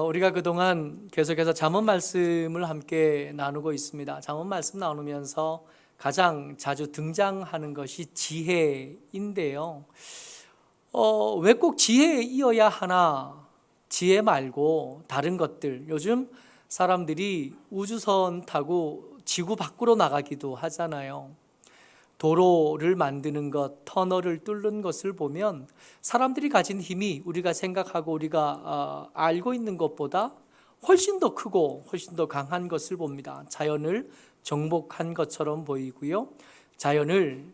우리가 그동안 계속해서 잠언 말씀을 함께 나누고 있습니다. 잠언 말씀 나누면서 가장 자주 등장하는 것이 지혜인데요. 왜 꼭 지혜이어야 하나? 지혜 말고 다른 것들. 요즘 사람들이 우주선 타고 지구 밖으로 나가기도 하잖아요. 도로를 만드는 것, 터널을 뚫는 것을 보면 사람들이 가진 힘이 우리가 생각하고 우리가 알고 있는 것보다 훨씬 더 크고 훨씬 더 강한 것을 봅니다. 자연을 정복한 것처럼 보이고요. 자연을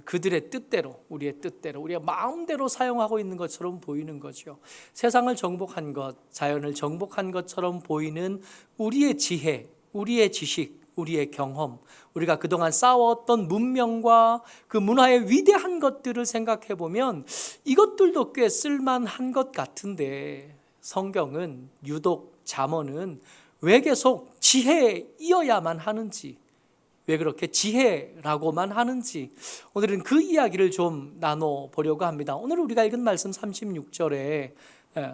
그들의 뜻대로, 우리의 뜻대로, 우리가 마음대로 사용하고 있는 것처럼 보이는 거죠. 세상을 정복한 것, 자연을 정복한 것처럼 보이는 우리의 지혜, 우리의 지식, 우리의 경험, 우리가 그동안 쌓아왔던 문명과 그 문화의 위대한 것들을 생각해 보면 이것들도 꽤 쓸만한 것 같은데, 성경은 유독 잠언은 왜 계속 지혜이어야만 하는지, 왜 그렇게 지혜라고만 하는지, 오늘은 그 이야기를 좀 나눠보려고 합니다. 오늘 우리가 읽은 말씀 36절에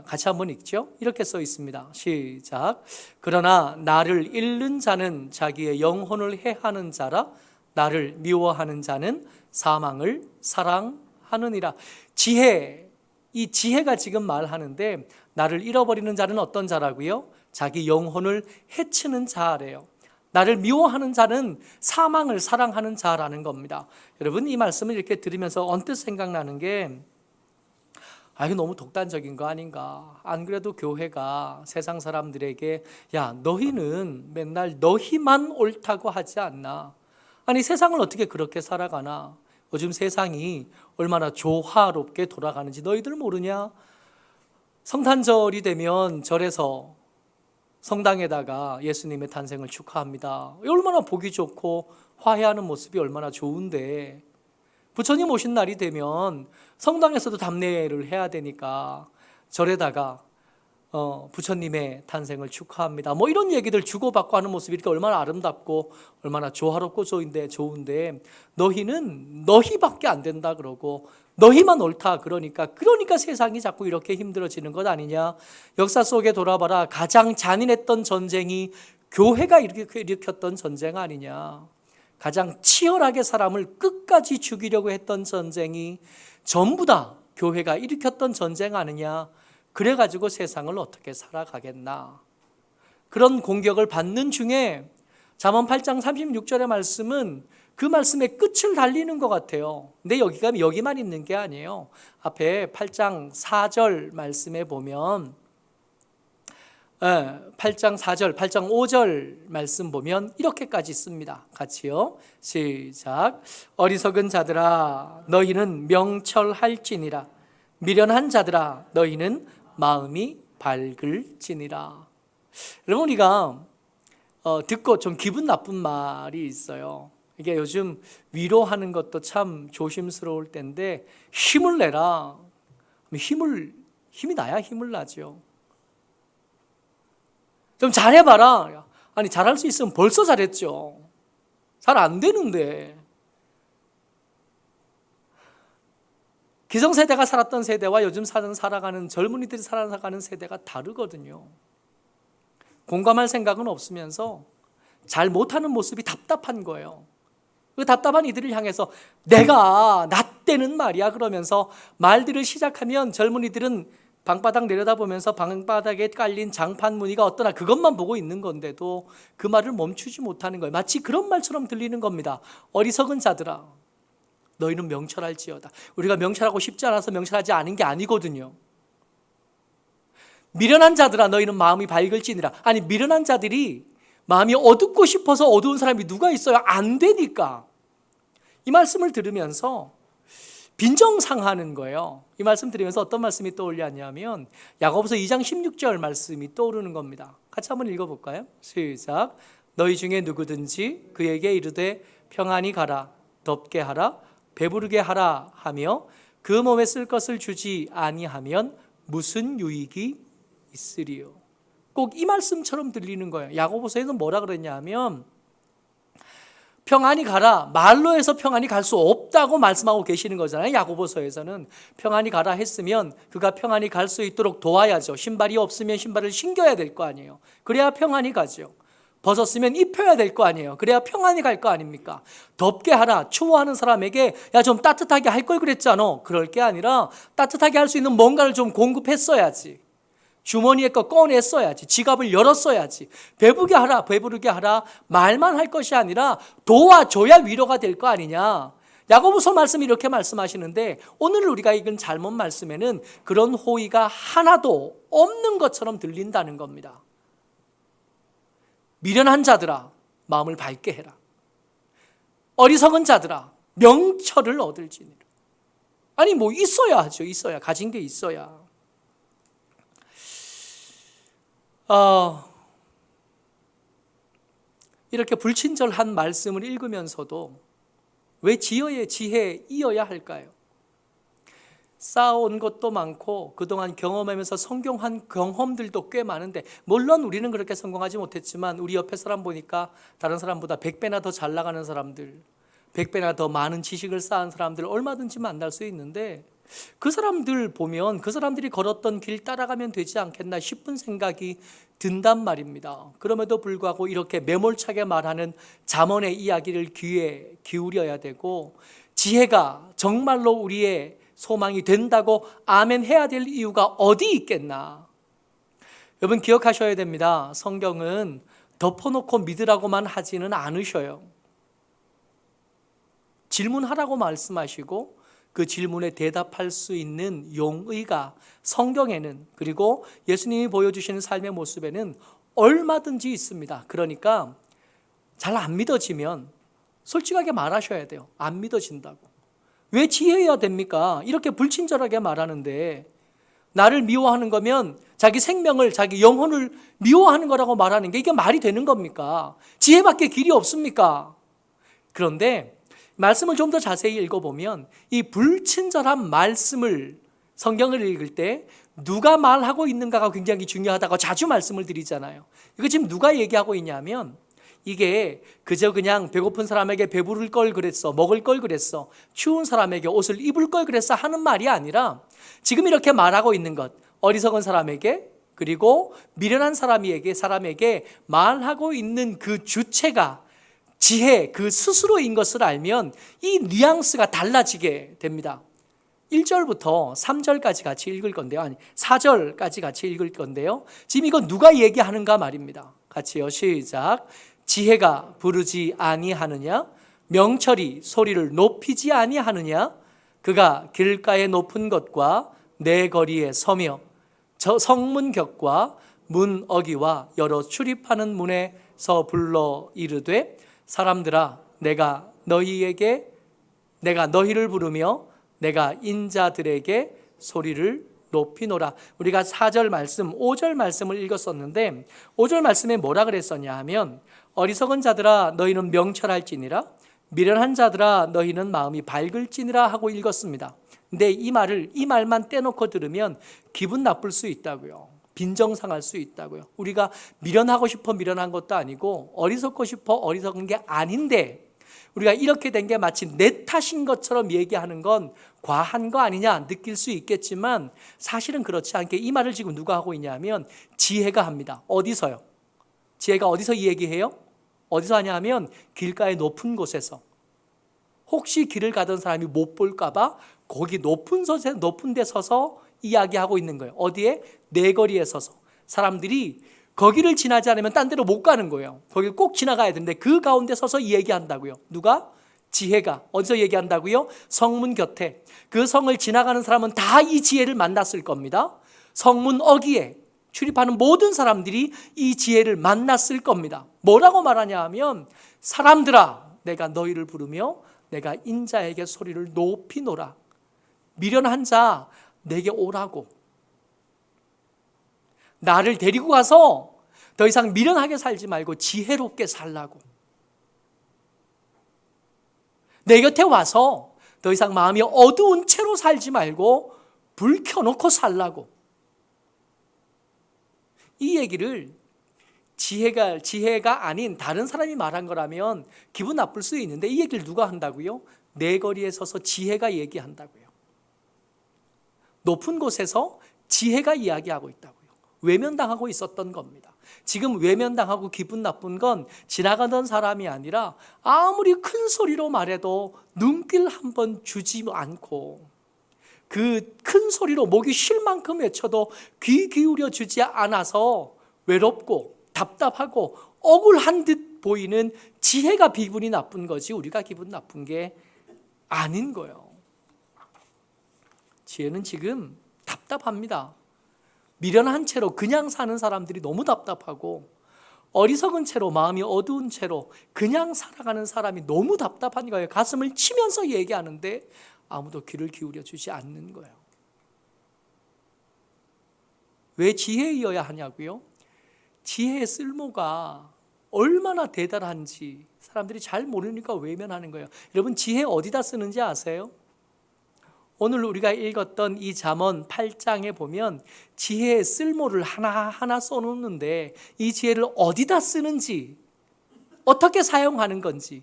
같이 한번 읽죠. 이렇게 써 있습니다. 시작. 그러나 나를 잃는 자는 자기의 영혼을 해하는 자라. 나를 미워하는 자는 사망을 사랑하느니라. 지혜, 이 지혜가 지금 말하는데 나를 잃어버리는 자는 어떤 자라고요? 자기 영혼을 해치는 자래요. 나를 미워하는 자는 사망을 사랑하는 자라는 겁니다. 여러분, 이 말씀을 이렇게 들으면서 언뜻 생각나는 게, 이거 너무 독단적인 거 아닌가? 안 그래도 교회가 세상 사람들에게 야, 너희는 맨날 너희만 옳다고 하지 않나? 아니, 세상을 어떻게 그렇게 살아가나? 요즘 세상이 얼마나 조화롭게 돌아가는지 너희들 모르냐? 성탄절이 되면 절에서 성당에다가 예수님의 탄생을 축하합니다. 얼마나 보기 좋고 화해하는 모습이 얼마나 좋은데, 부처님 오신 날이 되면 성당에서도 답례를 해야 되니까 절에다가 부처님의 탄생을 축하합니다. 뭐 이런 얘기들 주고받고 하는 모습이 이렇게 얼마나 아름답고 얼마나 조화롭고 좋은데 너희는 너희밖에 안 된다 그러고 너희만 옳다 그러니까 세상이 자꾸 이렇게 힘들어지는 것 아니냐. 역사 속에 돌아봐라. 가장 잔인했던 전쟁이 교회가 일으켰던 전쟁 아니냐. 가장 치열하게 사람을 끝까지 죽이려고 했던 전쟁이 전부 다 교회가 일으켰던 전쟁 아니냐. 그래가지고 세상을 어떻게 살아가겠나. 그런 공격을 받는 중에 잠언 8장 36절의 말씀은 그 말씀의 끝을 달리는 것 같아요. 근데 여기만 있는 게 아니에요. 앞에 8장 4절 말씀에 보면 8장 4절, 8장 5절 말씀 보면 이렇게까지 씁니다. 같이요. 시작. 어리석은 자들아 너희는 명철할지니라. 미련한 자들아 너희는 마음이 밝을지니라. 여러분, 우리가 듣고 좀 기분 나쁜 말이 있어요. 이게 요즘 위로하는 것도 참 조심스러울 때인데, 힘을 내라. 힘이 나야 힘을 나죠. 좀 잘해봐라. 아니, 잘할 수 있으면 벌써 잘했죠. 잘 안 되는데. 기성세대가 살았던 세대와 요즘 살아가는 젊은이들이 살아가는 세대가 다르거든요. 공감할 생각은 없으면서 잘 못하는 모습이 답답한 거예요. 그 답답한 이들을 향해서 내가 나 때는 말이야 그러면서 말들을 시작하면 젊은이들은 방바닥 내려다보면서 방바닥에 깔린 장판 무늬가 어떠나 그것만 보고 있는 건데도 그 말을 멈추지 못하는 거예요. 마치 그런 말처럼 들리는 겁니다. 어리석은 자들아 너희는 명철할지어다. 우리가 명철하고 싶지 않아서 명철하지 않은 게 아니거든요. 미련한 자들아 너희는 마음이 밝을지니라. 아니, 미련한 자들이 마음이 어둡고 싶어서 어두운 사람이 누가 있어요? 안 되니까. 이 말씀을 들으면서 빈정상하는 거예요. 이 말씀 들으면서 어떤 말씀이 떠올렸냐면 야고보서 2장 16절 말씀이 떠오르는 겁니다. 같이 한번 읽어볼까요? 시작. 너희 중에 누구든지 그에게 이르되 평안히 가라, 덥게 하라, 배부르게 하라 하며 그 몸에 쓸 것을 주지 아니하면 무슨 유익이 있으리요. 꼭 이 말씀처럼 들리는 거예요. 야고보서에는 뭐라 그랬냐 하면 평안히 가라. 말로 해서 평안히 갈 수 없다고 말씀하고 계시는 거잖아요. 야고보서에서는 평안히 가라 했으면 그가 평안히 갈 수 있도록 도와야죠. 신발이 없으면 신발을 신겨야 될 거 아니에요. 그래야 평안히 가죠. 벗었으면 입혀야 될 거 아니에요. 그래야 평안히 갈 거 아닙니까? 덥게 하라. 추워하는 사람에게 야, 좀 따뜻하게 할 걸 그랬잖아. 그럴 게 아니라 따뜻하게 할 수 있는 뭔가를 좀 공급했어야지. 주머니에 거 꺼냈어야지. 지갑을 열었어야지. 배부르게 하라, 배부르게 하라. 말만 할 것이 아니라 도와줘야 위로가 될 거 아니냐. 야고보서 말씀이 이렇게 말씀하시는데 오늘 우리가 읽은 잘못 말씀에는 그런 호의가 하나도 없는 것처럼 들린다는 겁니다. 미련한 자들아, 마음을 밝게 해라. 어리석은 자들아, 명철을 얻을지니라. 아니 뭐 있어야 하죠. 있어야. 가진 게 있어야. 이렇게 불친절한 말씀을 읽으면서도 왜 지혜의 지혜 이어야 할까요? 쌓아온 것도 많고 그동안 경험하면서 성공한 경험들도 꽤 많은데 물론 우리는 그렇게 성공하지 못했지만 우리 옆에 사람 보니까 다른 사람보다 100배나 더 잘 나가는 사람들, 100배나 더 많은 지식을 쌓은 사람들 얼마든지 만날 수 있는데 그 사람들 보면 그 사람들이 걸었던 길 따라가면 되지 않겠나 싶은 생각이 든단 말입니다. 그럼에도 불구하고 이렇게 매몰차게 말하는 잠언의 이야기를 귀에 기울여야 되고 지혜가 정말로 우리의 소망이 된다고 아멘 해야 될 이유가 어디 있겠나. 여러분 기억하셔야 됩니다. 성경은 덮어놓고 믿으라고만 하지는 않으셔요. 질문하라고 말씀하시고 그 질문에 대답할 수 있는 용의가 성경에는 그리고 예수님이 보여주시는 삶의 모습에는 얼마든지 있습니다. 그러니까 잘 안 믿어지면 솔직하게 말하셔야 돼요. 안 믿어진다고. 왜 지혜해야 됩니까? 이렇게 불친절하게 말하는데 나를 미워하는 거면 자기 생명을, 자기 영혼을 미워하는 거라고 말하는 게 이게 말이 되는 겁니까? 지혜밖에 길이 없습니까? 그런데 말씀을 좀 더 자세히 읽어보면 이 불친절한 말씀을 성경을 읽을 때 누가 말하고 있는가가 굉장히 중요하다고 자주 말씀을 드리잖아요. 이거 지금 누가 얘기하고 있냐면 이게 그저 그냥 배고픈 사람에게 배부를 걸 그랬어, 먹을 걸 그랬어, 추운 사람에게 옷을 입을 걸 그랬어 하는 말이 아니라 지금 이렇게 말하고 있는 것, 어리석은 사람에게 그리고 미련한 사람에게 말하고 있는 그 주체가 지혜 그 스스로인 것을 알면 이 뉘앙스가 달라지게 됩니다. 1절부터 3절까지 같이 읽을 건데요. 아니 4절까지 같이 읽을 건데요. 지금 이거 누가 얘기하는가 말입니다. 같이요. 시작. 지혜가 부르지 아니하느냐? 명철이 소리를 높이지 아니하느냐? 그가 길가의 높은 것과 내 거리에 서며 저 성문 격과 문 어기와 여러 출입하는 문에서 불러 이르되 사람들아 내가 너희를 부르며 내가 인자들에게 소리를 높이노라. 우리가 4절 말씀, 5절 말씀을 읽었었는데 5절 말씀에 뭐라 그랬었냐 하면 어리석은 자들아 너희는 명철할지니라 미련한 자들아 너희는 마음이 밝을지니라 하고 읽었습니다. 근데 이 말만 떼놓고 들으면 기분 나쁠 수 있다고요. 빈정상할 수 있다고요. 우리가 미련하고 싶어 미련한 것도 아니고 어리석고 싶어 어리석은 게 아닌데 우리가 이렇게 된 게 마치 내 탓인 것처럼 얘기하는 건 과한 거 아니냐 느낄 수 있겠지만 사실은 그렇지 않게 이 말을 지금 누가 하고 있냐면 지혜가 합니다. 어디서요? 지혜가 어디서 이 얘기해요? 어디서 하냐 하면 길가의 높은 곳에서 혹시 길을 가던 사람이 못 볼까 봐 거기 높은 데 서서 이야기하고 있는 거예요. 어디에? 내거리에 서서. 사람들이 거기를 지나지 않으면 딴 데로 못 가는 거예요. 거기를 꼭 지나가야 되는데 그 가운데 서서 이 얘기한다고요. 누가? 지혜가. 어디서 얘기한다고요? 성문 곁에. 그 성을 지나가는 사람은 다 이 지혜를 만났을 겁니다. 성문 어기에 출입하는 모든 사람들이 이 지혜를 만났을 겁니다. 뭐라고 말하냐 하면 사람들아 내가 너희를 부르며 내가 인자에게 소리를 높이노라. 미련한 자 내게 오라고. 나를 데리고 가서 더 이상 미련하게 살지 말고 지혜롭게 살라고. 내 곁에 와서 더 이상 마음이 어두운 채로 살지 말고 불 켜놓고 살라고. 이 얘기를 지혜가 아닌 다른 사람이 말한 거라면 기분 나쁠 수 있는데 이 얘기를 누가 한다고요? 내 거리에 서서 지혜가 얘기한다고요. 높은 곳에서 지혜가 이야기하고 있다고요. 외면당하고 있었던 겁니다. 지금 외면당하고 기분 나쁜 건 지나가던 사람이 아니라 아무리 큰 소리로 말해도 눈길 한 번 주지 않고 그 큰 소리로 목이 쉴 만큼 외쳐도 귀 기울여 주지 않아서 외롭고 답답하고 억울한 듯 보이는 지혜가 기분이 나쁜 거지 우리가 기분 나쁜 게 아닌 거예요. 지혜는 지금 답답합니다. 미련한 채로 그냥 사는 사람들이 너무 답답하고 어리석은 채로 마음이 어두운 채로 그냥 살아가는 사람이 너무 답답한 거예요. 가슴을 치면서 얘기하는데 아무도 귀를 기울여 주지 않는 거예요. 왜 지혜이어야 하냐고요? 지혜의 쓸모가 얼마나 대단한지 사람들이 잘 모르니까 외면하는 거예요. 여러분 지혜 어디다 쓰는지 아세요? 오늘 우리가 읽었던 이 잠언 8장에 보면 지혜의 쓸모를 하나하나 써놓는데 이 지혜를 어디다 쓰는지 어떻게 사용하는 건지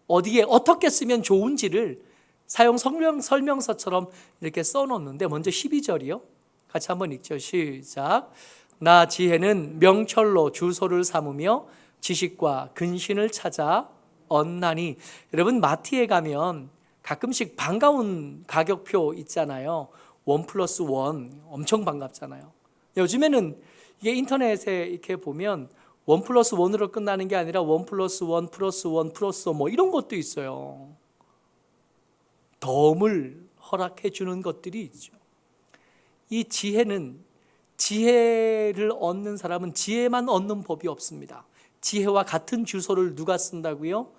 어디에 어떻게 쓰면 좋은지를 사용 설명서처럼 이렇게 써놓는데 먼저 12절이요. 같이 한번 읽죠. 시작. 나 지혜는 명철로 주소를 삼으며 지식과 근신을 찾아 얻나니. 여러분 마트에 가면 가끔씩 반가운 가격표 있잖아요. 1+1 엄청 반갑잖아요. 요즘에는 이게 인터넷에 이렇게 보면 1+1으로 끝나는 게 아니라 1+1 +1 플러스 뭐 이런 것도 있어요. 덤을 허락해 주는 것들이 있죠. 이 지혜를 얻는 사람은 지혜만 얻는 법이 없습니다. 지혜와 같은 주소를 누가 쓴다고요?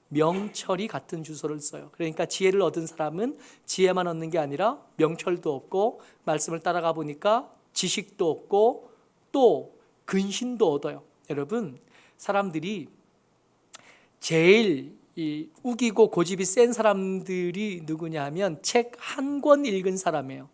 명철이 같은 주소를 써요. 그러니까 지혜를 얻은 사람은 지혜만 얻는 게 아니라 명철도 얻고 말씀을 따라가 보니까 지식도 얻고 또 근신도 얻어요. 여러분 사람들이 제일 우기고 고집이 센 사람들이 누구냐 하면 책 한 권 읽은 사람이에요.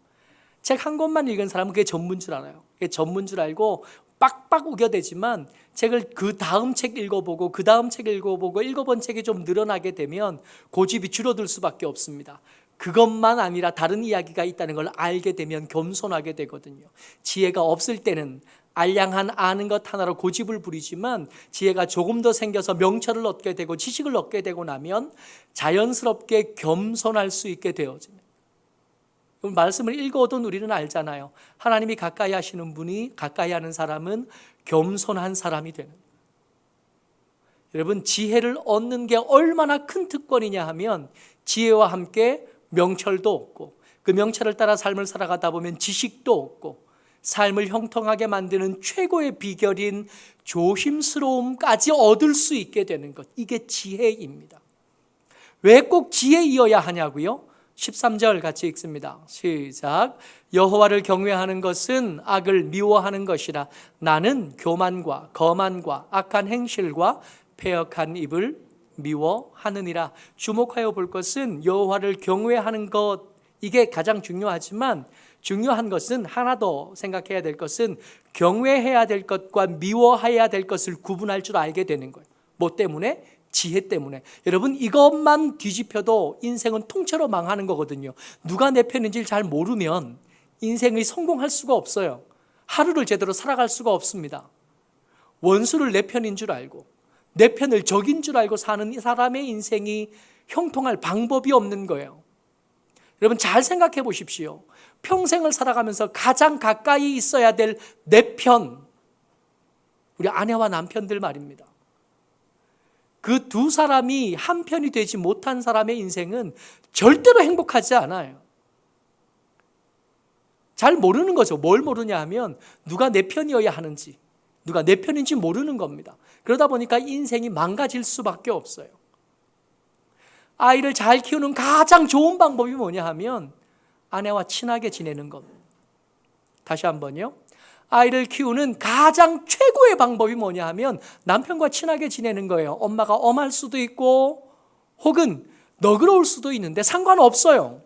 책 한 권만 읽은 사람은 그게 전문 줄 알아요. 그게 전문 줄 알고 빡빡 우겨대지만 책을 그 다음 책 읽어보고 그 다음 책 읽어보고 읽어본 책이 좀 늘어나게 되면 고집이 줄어들 수밖에 없습니다. 그것만 아니라 다른 이야기가 있다는 걸 알게 되면 겸손하게 되거든요. 지혜가 없을 때는 알량한 아는 것 하나로 고집을 부리지만 지혜가 조금 더 생겨서 명철을 얻게 되고 지식을 얻게 되고 나면 자연스럽게 겸손할 수 있게 되어집니다. 말씀을 읽어오던 우리는 알잖아요. 하나님이 가까이 하시는 분이 가까이 하는 사람은 겸손한 사람이 되는 거예요. 여러분 지혜를 얻는 게 얼마나 큰 특권이냐 하면 지혜와 함께 명철도 얻고 그 명철을 따라 삶을 살아가다 보면 지식도 얻고 삶을 형통하게 만드는 최고의 비결인 조심스러움까지 얻을 수 있게 되는 것. 이게 지혜입니다. 왜 꼭 지혜이어야 하냐고요? 13절 같이 읽습니다. 시작. 여호와를 경외하는 것은 악을 미워하는 것이라. 나는 교만과 거만과 악한 행실과 패역한 입을 미워하느니라. 주목하여 볼 것은 여호와를 경외하는 것, 이게 가장 중요하지만 중요한 것은 하나 더 생각해야 될 것은 경외해야 될 것과 미워해야 될 것을 구분할 줄 알게 되는 거예요. 뭐 때문에? 지혜 때문에. 여러분 이것만 뒤집혀도 인생은 통째로 망하는 거거든요. 누가 내 편인지를 잘 모르면 인생이 성공할 수가 없어요. 하루를 제대로 살아갈 수가 없습니다. 원수를 내 편인 줄 알고 내 편을 적인 줄 알고 사는 사람의 인생이 형통할 방법이 없는 거예요. 여러분 잘 생각해 보십시오. 평생을 살아가면서 가장 가까이 있어야 될 내 편, 우리 아내와 남편들 말입니다. 그 두 사람이 한 편이 되지 못한 사람의 인생은 절대로 행복하지 않아요. 잘 모르는 거죠. 뭘 모르냐 하면 누가 내 편이어야 하는지, 누가 내 편인지 모르는 겁니다. 그러다 보니까 인생이 망가질 수밖에 없어요. 아이를 잘 키우는 가장 좋은 방법이 뭐냐 하면 아내와 친하게 지내는 겁니다. 다시 한번요. 아이를 키우는 가장 최고의 방법이 뭐냐 하면 남편과 친하게 지내는 거예요. 엄마가 엄할 수도 있고 혹은 너그러울 수도 있는데 상관없어요.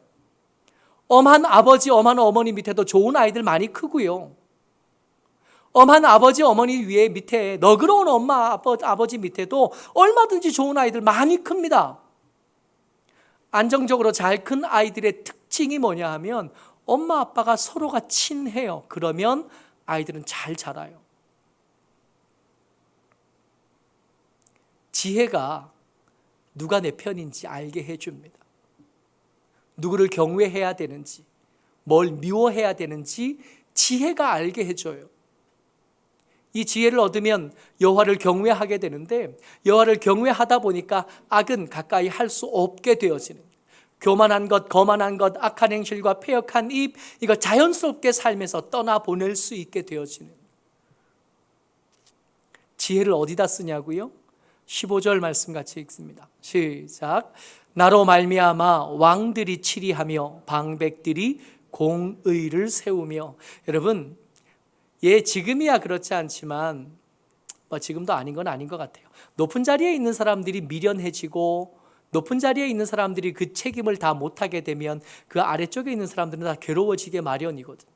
엄한 아버지, 엄한 어머니 밑에도 좋은 아이들 많이 크고요. 엄한 아버지 어머니 위에 밑에 너그러운 엄마 아버지 밑에도 얼마든지 좋은 아이들 많이 큽니다. 안정적으로 잘 큰 아이들의 특징이 뭐냐 하면 엄마 아빠가 서로가 친해요. 그러면 아이들은 잘 자라요. 지혜가 누가 내 편인지 알게 해줍니다. 누구를 경외해야 되는지, 뭘 미워해야 되는지 지혜가 알게 해줘요. 이 지혜를 얻으면 여호와를 경외하게 되는데, 여호와를 경외하다 보니까 악은 가까이 할 수 없게 되어지는, 교만한 것, 거만한 것, 악한 행실과 패역한 입, 이거 자연스럽게 삶에서 떠나보낼 수 있게 되어지는. 지혜를 어디다 쓰냐고요? 15절 말씀 같이 읽습니다. 시작. 나로 말미암아 왕들이 치리하며 방백들이 공의를 세우며. 여러분, 지금이야 그렇지 않지만 지금도 아닌 건 아닌 것 같아요. 높은 자리에 있는 사람들이 미련해지고, 높은 자리에 있는 사람들이 그 책임을 다 못하게 되면 그 아래쪽에 있는 사람들은 다 괴로워지게 마련이거든.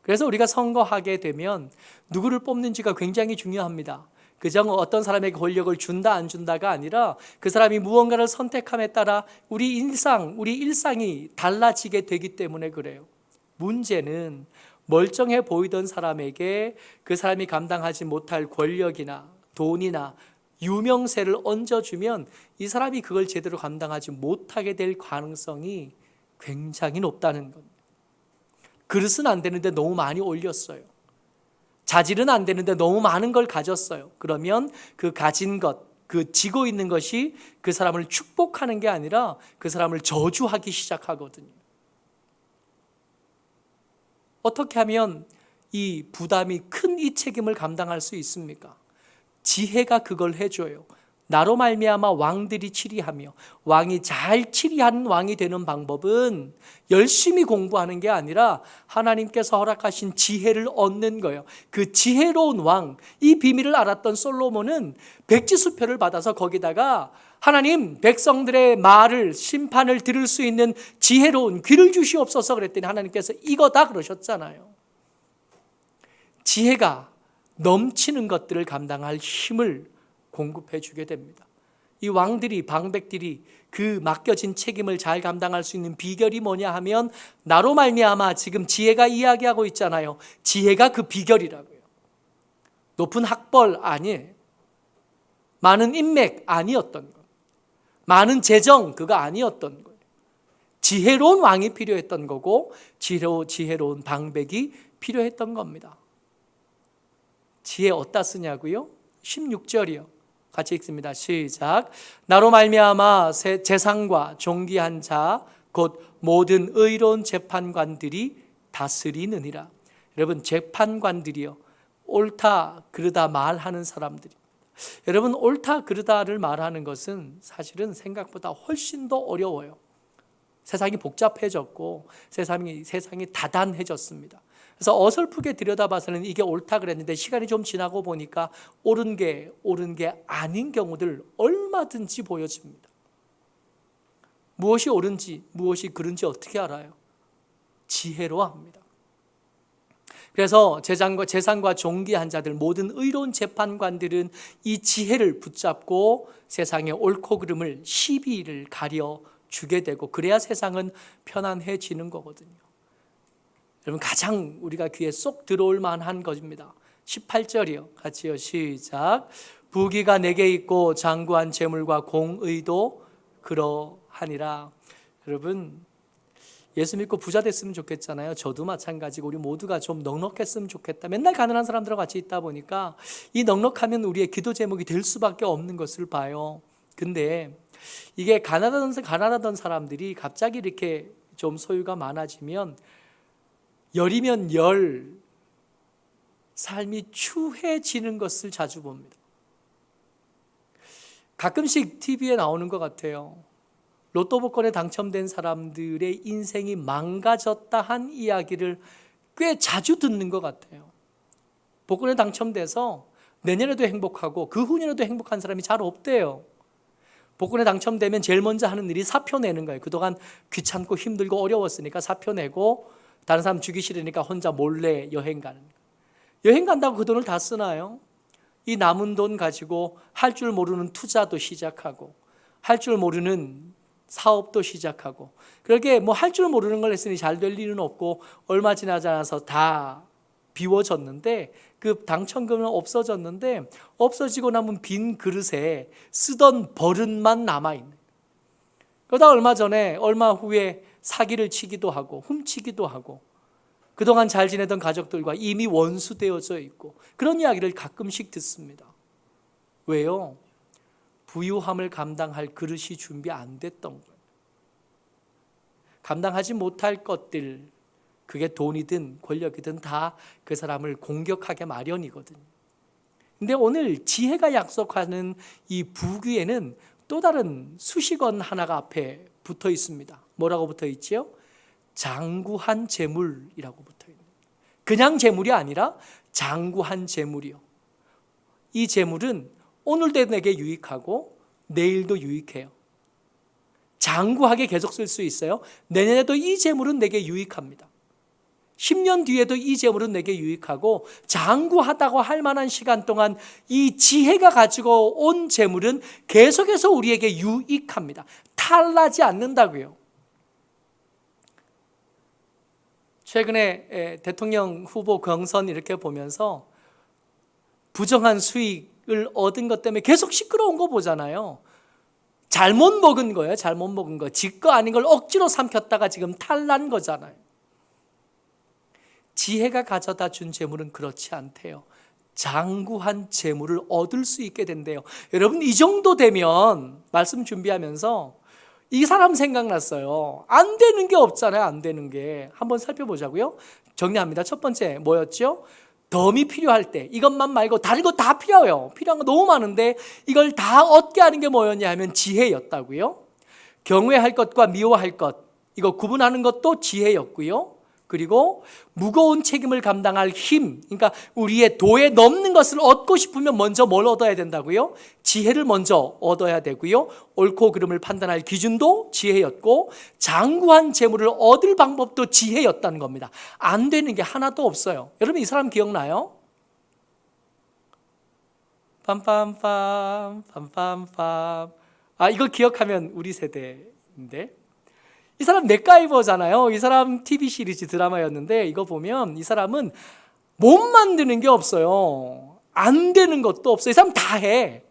그래서 우리가 선거하게 되면 누구를 뽑는지가 굉장히 중요합니다. 그저 어떤 사람에게 권력을 준다 안 준다가 아니라 그 사람이 무언가를 선택함에 따라 우리 일상이 달라지게 되기 때문에 그래요. 문제는 멀쩡해 보이던 사람에게 그 사람이 감당하지 못할 권력이나 돈이나 유명세를 얹어주면 이 사람이 그걸 제대로 감당하지 못하게 될 가능성이 굉장히 높다는 겁니다. 그릇은 안 되는데 너무 많이 올렸어요. 자질은 안 되는데 너무 많은 걸 가졌어요. 그러면 그 가진 것, 그 지고 있는 것이 그 사람을 축복하는 게 아니라 그 사람을 저주하기 시작하거든요. 어떻게 하면 이 부담이 큰 이 책임을 감당할 수 있습니까? 지혜가 그걸 해줘요. 나로 말미암아 왕들이 치리하며. 왕이 잘 치리하는 왕이 되는 방법은 열심히 공부하는 게 아니라 하나님께서 허락하신 지혜를 얻는 거예요. 그 지혜로운 왕, 이 비밀을 알았던 솔로몬은 백지수표를 받아서 거기다가 하나님, 백성들의 말을, 심판을 들을 수 있는 지혜로운 귀를 주시옵소서 그랬더니 하나님께서 이거다 그러셨잖아요. 지혜가 넘치는 것들을 감당할 힘을 공급해 주게 됩니다. 이 왕들이, 방백들이 그 맡겨진 책임을 잘 감당할 수 있는 비결이 뭐냐 하면 나로 말미암아, 지금 지혜가 이야기하고 있잖아요. 지혜가 그 비결이라고요. 높은 학벌 아니에요. 많은 인맥 아니었던 것. 많은 재정 그거 아니었던 거예요. 지혜로운 왕이 필요했던 거고 지혜로운 방백이 필요했던 겁니다. 지혜 어디다 쓰냐고요? 16절이요. 같이 읽습니다. 시작. 나로 말미암아 재상과 존귀한 자 곧 모든 의로운 재판관들이 다스리느니라. 여러분, 재판관들이요, 옳다 그르다 말하는 사람들이. 여러분, 옳다 그르다를 말하는 것은 사실은 생각보다 훨씬 더 어려워요. 세상이 복잡해졌고 세상이 다단해졌습니다. 그래서 어설프게 들여다봐서는 이게 옳다 그랬는데 시간이 좀 지나고 보니까 옳은 게 아닌 경우들 얼마든지 보여집니다. 무엇이 옳은지 무엇이 그른지 어떻게 알아요? 지혜로 합니다. 그래서 재상과 존귀한 자들, 모든 의로운 재판관들은 이 지혜를 붙잡고 세상의 옳고 그름을, 시비를 가려주게 되고, 그래야 세상은 편안해지는 거거든요. 여러분, 가장 우리가 귀에 쏙 들어올 만한 것입니다. 18절이요. 같이요. 시작. 부귀가 내게 있고 장구한 재물과 공의도 그러하니라. 여러분, 예수 믿고 부자 됐으면 좋겠잖아요. 저도 마찬가지고 우리 모두가 좀 넉넉했으면 좋겠다. 맨날 가난한 사람들과 같이 있다 보니까 이 넉넉하면 우리의 기도 제목이 될 수밖에 없는 것을 봐요. 근데 이게 가난하던 사람들이 갑자기 이렇게 좀 소유가 많아지면 열이면 열, 삶이 추해지는 것을 자주 봅니다. 가끔씩 TV에 나오는 것 같아요. 로또 복권에 당첨된 사람들의 인생이 망가졌다 한 이야기를 꽤 자주 듣는 것 같아요. 복권에 당첨돼서 내년에도 행복하고 그 후년에도 행복한 사람이 잘 없대요. 복권에 당첨되면 제일 먼저 하는 일이 사표 내는 거예요. 그동안 귀찮고 힘들고 어려웠으니까 사표 내고, 다른 사람 주기 싫으니까 혼자 몰래 여행 가는 거예요. 여행 간다고 그 돈을 다 쓰나요? 이 남은 돈 가지고 할 줄 모르는 투자도 시작하고 할 줄 모르는 사업도 시작하고, 그렇게 뭐 할 줄 모르는 걸 했으니 잘 될 일은 없고 얼마 지나지 않아서 다 비워졌는데, 그 당첨금은 없어졌는데, 없어지고 남은 빈 그릇에 쓰던 버릇만 남아있는. 그러다 얼마 후에 사기를 치기도 하고 훔치기도 하고 그동안 잘 지내던 가족들과 이미 원수되어져 있고, 그런 이야기를 가끔씩 듣습니다. 왜요? 부유함을 감당할 그릇이 준비 안 됐던 거예요. 감당하지 못할 것들, 그게 돈이든 권력이든 다 그 사람을 공격하게 마련이거든요. 근데 오늘 지혜가 약속하는 이 부귀에는 또 다른 수식어 하나가 앞에 붙어 있습니다. 뭐라고 붙어 있지요? 장구한 재물이라고 붙어 있는. 그냥 재물이 아니라 장구한 재물이요. 이 재물은 오늘도 내게 유익하고 내일도 유익해요. 장구하게 계속 쓸 수 있어요. 내년에도 이 재물은 내게 유익합니다. 10년 뒤에도 이 재물은 내게 유익하고, 장구하다고 할 만한 시간 동안 이 지혜가 가지고 온 재물은 계속해서 우리에게 유익합니다. 탈나지 않는다고요. 최근에 대통령 후보 경선 이렇게 보면서 부정한 수익을 얻은 것 때문에 계속 시끄러운 거 보잖아요. 잘못 먹은 거예요. 잘못 먹은 거. 지 거 아닌 걸 억지로 삼켰다가 지금 탈난 거잖아요. 지혜가 가져다 준 재물은 그렇지 않대요. 장구한 재물을 얻을 수 있게 된대요. 여러분, 이 정도 되면 말씀 준비하면서 이 사람 생각났어요. 안 되는 게 없잖아요. 안 되는 게. 한번 살펴보자고요. 정리합니다. 첫 번째 뭐였죠? 덤이 필요할 때, 이것만 말고 다른 거 다 필요해요. 필요한 거 너무 많은데 이걸 다 얻게 하는 게 뭐였냐 하면 지혜였다고요. 경외할 것과 미워할 것, 이거 구분하는 것도 지혜였고요. 그리고 무거운 책임을 감당할 힘, 그러니까 우리의 도에 넘는 것을 얻고 싶으면 먼저 뭘 얻어야 된다고요? 지혜를 먼저 얻어야 되고요. 옳고 그름을 판단할 기준도 지혜였고, 장구한 재물을 얻을 방법도 지혜였다는 겁니다. 안 되는 게 하나도 없어요. 여러분, 이 사람 기억나요? 빰빰빰 빰빰빰. 이거 기억하면 우리 세대인데, 이 사람 맥가이버잖아요. 이 사람 TV 시리즈 드라마였는데, 이거 보면 이 사람은 못 만드는 게 없어요. 안 되는 것도 없어요. 이 사람 다 해.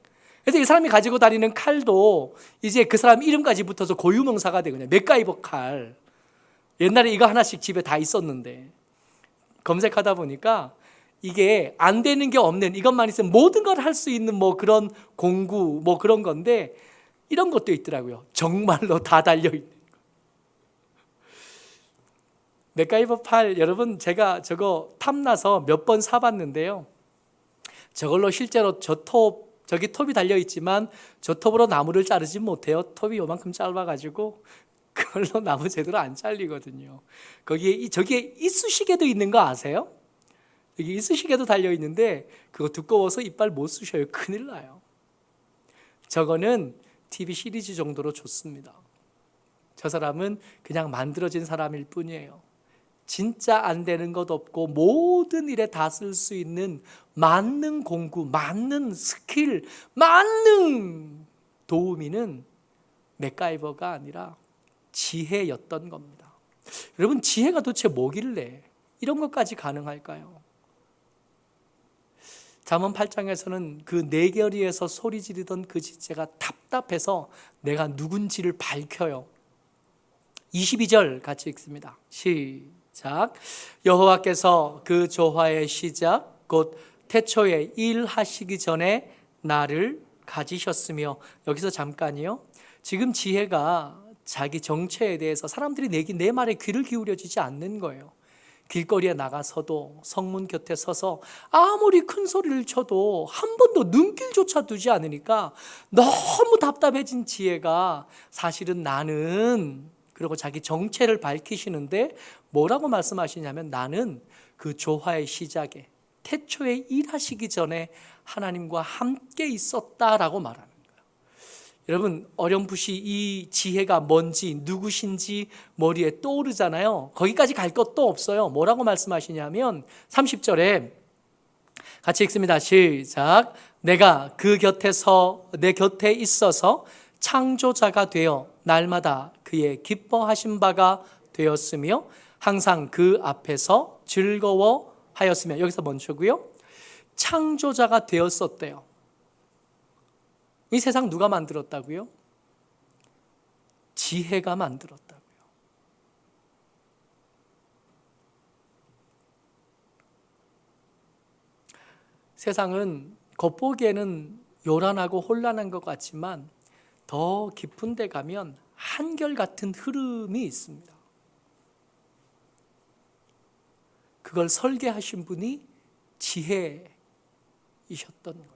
그래서 이 사람이 가지고 다니는 칼도 이제 그 사람 이름까지 붙어서 고유명사가 되거든요. 맥가이버 칼. 옛날에 이거 하나씩 집에 다 있었는데, 검색하다 보니까 이게 안 되는 게 없는, 이것만 있으면 모든 걸 할 수 있는 뭐 그런 공구 뭐 그런 건데, 이런 것도 있더라고요. 정말로 다 달려있는. 맥가이버 팔, 여러분, 제가 저거 탐나서 몇 번 사봤는데요. 저걸로 실제로 저기 톱이 달려있지만 저 톱으로 나무를 자르지 못해요. 톱이 요만큼 짧아가지고 그걸로 나무 제대로 안 잘리거든요. 저기에 이쑤시개도 있는 거 아세요? 여기 이쑤시개도 달려있는데 그거 두꺼워서 이빨 못 쑤셔요. 큰일 나요. 저거는 TV 시리즈 정도로 좋습니다. 저 사람은 그냥 만들어진 사람일 뿐이에요. 진짜 안 되는 것 없고 모든 일에 다 쓸 수 있는 만능 공구, 만능 스킬, 만능 도우미는 맥가이버가 아니라 지혜였던 겁니다. 여러분, 지혜가 도대체 뭐길래 이런 것까지 가능할까요? 잠언 8장에서는 그 내결위에서 소리 지르던 그 지체가 답답해서 내가 누군지를 밝혀요. 22절 같이 읽습니다. 시작. 여호와께서 그 조화의 시작 곧 태초에 일하시기 전에 나를 가지셨으며. 여기서 잠깐이요. 지금 지혜가 자기 정체에 대해서 사람들이 내 말에 귀를 기울여 주지 않는 거예요. 길거리에 나가서도 성문 곁에 서서 아무리 큰 소리를 쳐도 한 번도 눈길조차 두지 않으니까 너무 답답해진 지혜가 사실은 나는, 그리고 자기 정체를 밝히시는데 뭐라고 말씀하시냐면 나는 그 조화의 시작에 태초에 일하시기 전에 하나님과 함께 있었다라고 말하는 거예요. 여러분, 어렴풋이 이 지혜가 뭔지 누구신지 머리에 떠오르잖아요. 거기까지 갈 것도 없어요. 뭐라고 말씀하시냐면 30절에 같이 읽습니다. 시작. 내가 그 곁에서 내 곁에 있어서 창조자가 되어 날마다 그의 기뻐하신 바가 되었으며 항상 그 앞에서 즐거워하였으며. 여기서 멈추고요. 창조자가 되었었대요. 이 세상 누가 만들었다고요? 지혜가 만들었다고요. 세상은 겉보기에는 요란하고 혼란한 것 같지만 더 깊은 데 가면 한결같은 흐름이 있습니다. 그걸 설계하신 분이 지혜이셨던 거예요.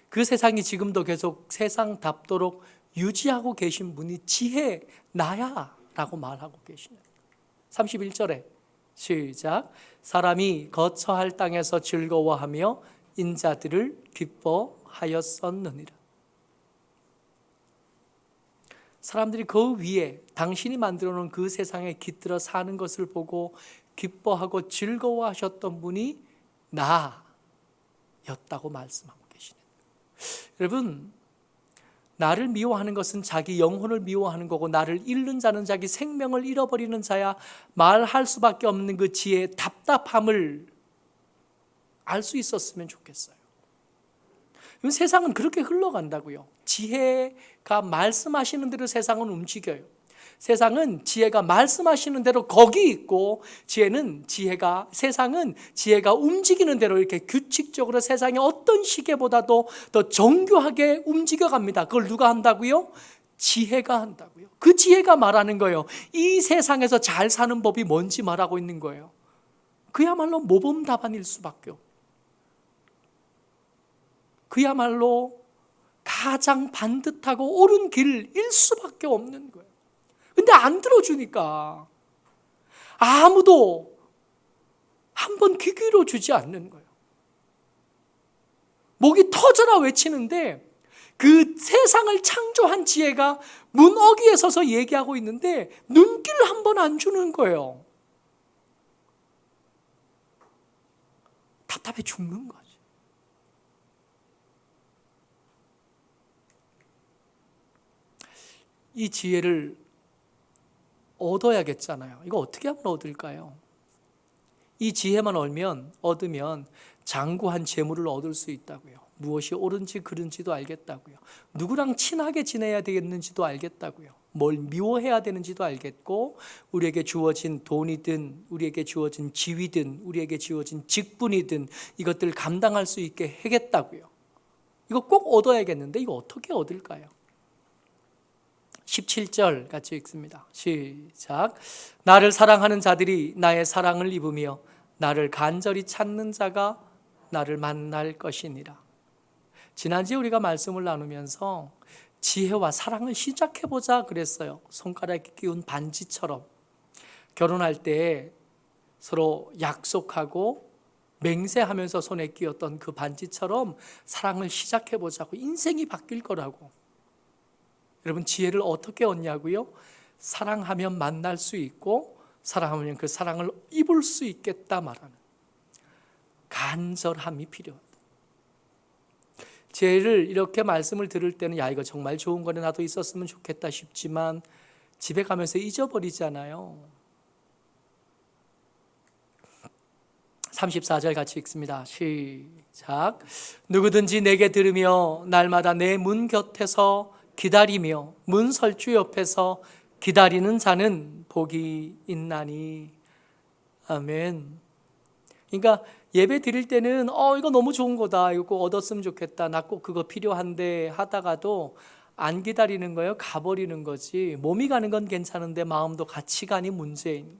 그 세상이 지금도 계속 세상답도록 유지하고 계신 분이 지혜 나야 라고 말하고 계시네요. 31절에 시작. 사람이 거처할 땅에서 즐거워하며 인자들을 기뻐하였었느니라. 사람들이 그 위에 당신이 만들어 놓은 그 세상에 깃들어 사는 것을 보고 기뻐하고 즐거워하셨던 분이 나였다고 말씀하고 계시네요. 여러분, 나를 미워하는 것은 자기 영혼을 미워하는 거고, 나를 잃는 자는 자기 생명을 잃어버리는 자야. 말할 수밖에 없는 그 지혜의 답답함을 알 수 있었으면 좋겠어요. 세상은 그렇게 흘러간다고요. 지혜가 말씀하시는 대로 세상은 움직여요. 세상은 지혜가 말씀하시는 대로 거기 있고, 세상은 지혜가 움직이는 대로 이렇게 규칙적으로 세상의 어떤 시계보다도 더 정교하게 움직여갑니다. 그걸 누가 한다고요? 지혜가 한다고요. 그 지혜가 말하는 거예요. 이 세상에서 잘 사는 법이 뭔지 말하고 있는 거예요. 그야말로 모범답안일 수밖에 없어요. 그야말로 가장 반듯하고 옳은 길일 수밖에 없는 거예요. 근데 안 들어주니까 아무도 한번 귀 기울여주지 않는 거예요. 목이 터져라 외치는데 그 세상을 창조한 지혜가 문 어귀에 서서 얘기하고 있는데 눈길을 한번 안 주는 거예요. 답답해 죽는 거지. 이 지혜를 얻어야겠잖아요. 이거 어떻게 하면 얻을까요? 이 지혜만 얻으면 장구한 재물을 얻을 수 있다고요. 무엇이 옳은지 그른지도 알겠다고요. 누구랑 친하게 지내야 되겠는지도 알겠다고요. 뭘 미워해야 되는지도 알겠고, 우리에게 주어진 돈이든 우리에게 주어진 지위든 우리에게 주어진 직분이든 이것들을 감당할 수 있게 하겠다고요. 이거 꼭 얻어야겠는데 이거 어떻게 얻을까요? 17절 같이 읽습니다. 시작. 나를 사랑하는 자들이 나의 사랑을 입으며 나를 간절히 찾는 자가 나를 만날 것이니라. 지난주에 우리가 말씀을 나누면서 지혜와 사랑을 시작해보자 그랬어요. 손가락에 끼운 반지처럼 결혼할 때 서로 약속하고 맹세하면서 손에 끼웠던 그 반지처럼 사랑을 시작해보자고, 인생이 바뀔 거라고. 여러분, 지혜를 어떻게 얻냐고요? 사랑하면 만날 수 있고 사랑하면 그 사랑을 입을 수 있겠다 말하는 간절함이 필요하다. 지혜를 이렇게 말씀을 들을 때는 야, 이거 정말 좋은 거네, 나도 있었으면 좋겠다 싶지만 집에 가면서 잊어버리잖아요. 34절 같이 읽습니다. 시작. 누구든지 내게 들으며 날마다 내 문 곁에서 기다리며 문 설주 옆에서 기다리는 자는 복이 있나니. 아멘. 그러니까 예배 드릴 때는 이거 너무 좋은 거다, 이거 꼭 얻었으면 좋겠다, 나 꼭 그거 필요한데 하다가도 안 기다리는 거예요. 가버리는 거지. 몸이 가는 건 괜찮은데 마음도 같이 가니 문제인.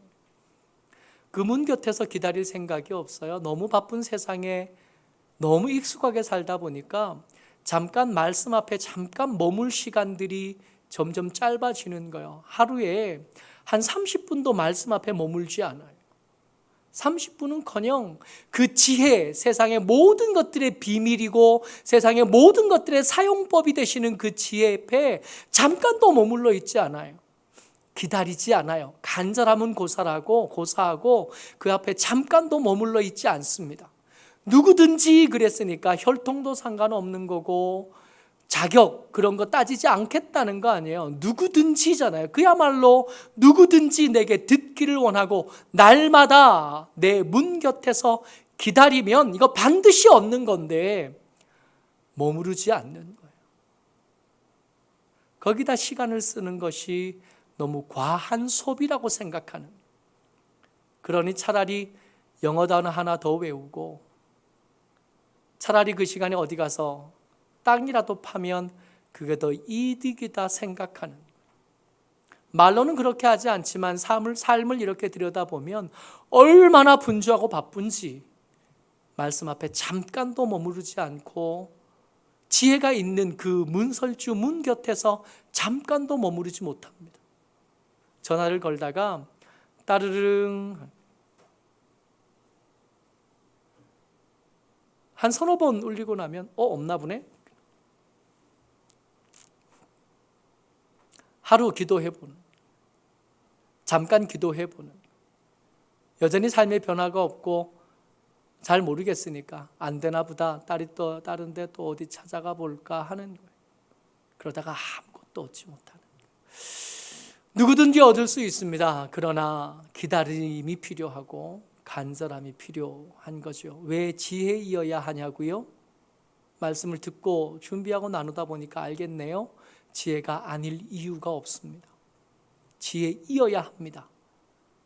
그 문 곁에서 기다릴 생각이 없어요. 너무 바쁜 세상에 너무 익숙하게 살다 보니까 잠깐 말씀 앞에 잠깐 머물 시간들이 점점 짧아지는 거예요. 하루에 한 30분도 말씀 앞에 머물지 않아요. 30분은커녕 그 지혜, 세상의 모든 것들의 비밀이고 세상의 모든 것들의 사용법이 되시는 그 지혜 앞에 잠깐도 머물러 있지 않아요. 기다리지 않아요. 간절함은 고사하고 그 앞에 잠깐도 머물러 있지 않습니다. 누구든지 그랬으니까 혈통도 상관없는 거고 자격 그런 거 따지지 않겠다는 거 아니에요. 누구든지잖아요. 그야말로 누구든지 내게 듣기를 원하고 날마다 내 문 곁에서 기다리면 이거 반드시 얻는 건데 머무르지 않는 거예요. 거기다 시간을 쓰는 것이 너무 과한 소비라고 생각하는. 그러니 차라리 영어 단어 하나 더 외우고 차라리 그 시간에 어디 가서 땅이라도 파면 그게 더 이득이다 생각하는. 말로는 그렇게 하지 않지만 삶을 이렇게 들여다보면 얼마나 분주하고 바쁜지 말씀 앞에 잠깐도 머무르지 않고 지혜가 있는 그 문설주 문 곁에서 잠깐도 머무르지 못합니다. 전화를 걸다가 따르릉 한 서너 번 울리고 나면 없나 보네. 하루 기도해보는, 잠깐 기도해보는, 여전히 삶의 변화가 없고 잘 모르겠으니까 안 되나 보다, 딸이 또 다른데 또 어디 찾아가 볼까 하는 거예요. 그러다가 아무것도 얻지 못하는 거예요. 누구든지 얻을 수 있습니다. 그러나 기다림이 필요하고 간절함이 필요한 거죠. 왜 지혜이어야 하냐고요? 말씀을 듣고 준비하고 나누다 보니까 알겠네요. 지혜가 아닐 이유가 없습니다. 지혜이어야 합니다.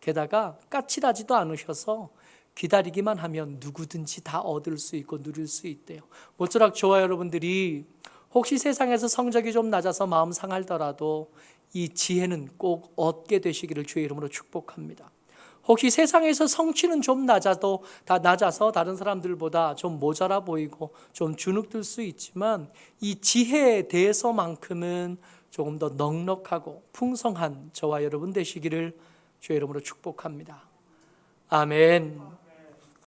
게다가 까칠하지도 않으셔서 기다리기만 하면 누구든지 다 얻을 수 있고 누릴 수 있대요. 모쪼록 저와 여러분들이 혹시 세상에서 성적이 좀 낮아서 마음 상하더라도 이 지혜는 꼭 얻게 되시기를 주의 이름으로 축복합니다. 혹시 세상에서 성취는 좀 낮아서 다른 사람들보다 좀 모자라 보이고 좀 주눅들 수 있지만 이 지혜에 대해서만큼은 조금 더 넉넉하고 풍성한 저와 여러분 되시기를 주의 이름으로 축복합니다. 아멘.